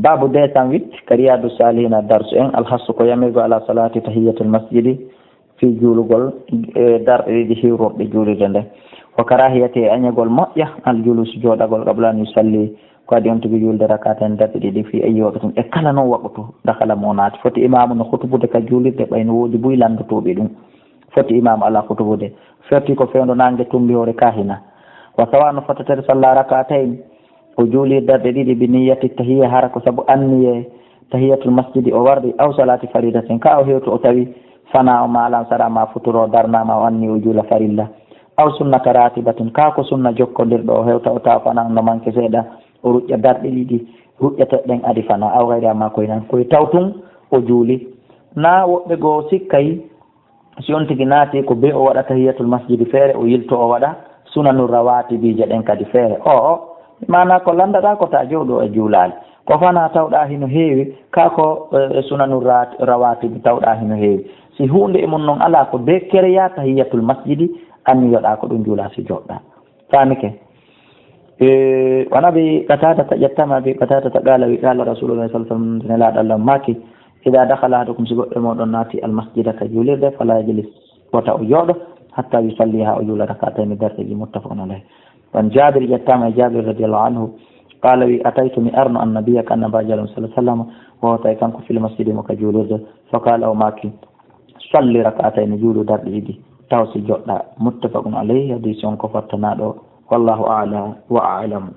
babu 208 kariyadu salihina darsu en alhassu ko yamirgo ala salati tahiyatul masjidi fi julugol darɗe ɗiɗi hiwroɓe julirde nde ko karahiyate añagol moƴƴa al julus joɗagol qabla an yusalli ko adi on tigi julde rakaten darɗe ɗiɗi fi ayyoɓe tun e kala noon waɓatu dakala mo naati foti imamu no hutubude ka julirde ɓayno woodi buy landotoɓe ɗum foti imamu ala hutubude ferti ko fewdo nangue tumbi hore kahina wa sawano fotatere salla rakatayn o juuli darɗe ɗiɗi bi niyyati tahiya hara ko saabu anniye tahiyatul masjidi o wardi aw salati faridatin ka o hewto o tawi fana o malam sarama futuro darnama o anni o juula farilla aw sunnata ratibatin ka ko sunna jokkodirɗo o hewta o tawa fana no manque seeɗa o ruƴƴa darɗe ɗiɗi ruƴƴatoɗen adi fana aw gayri amma koye nan koye tawtun o juuli na woɓɓe goo sikkay si on tigi naati ko be o waɗa tahiyatul masjidi feere o yilto o waɗa sunanu rawatibije ɗen kadi feere o mana ko landaɗa ko ta jewɗo e juulali ko fana tawɗa hino heewi kako sunanu rawatibi tawɗa hino heewi si hunde e mum noon ala ko be kereya tahiyatul masjidi anni yoɗa ko ɗum juula si joɗɗa famike wanaɓe qatadata ƴettama ɓe qatadata qala wi qala rasulullah sallallahu alaihi wasallam nelaɗo allah maki ida dakhala ahadukum si goɗɗo moɗon naati almasjida ka juulirde fala yajlis wota o jooɗo hatta yusalli ha o juula rakatayni darɗeji muttafaqun alayh wan jabir ƴettama jabir radiallahu anhu qala wi ataytu mi arno annabiya ka annabaji alah sallah sallam o tay kanko fil masjidi mo ka juulirde fa qala o maki salli rakatayni juulu darɗe ɗiɗi taw si joɗɗa muttafaqun alayhi hadis on ko fottanaɗo wallahu a'lam wa a'lam.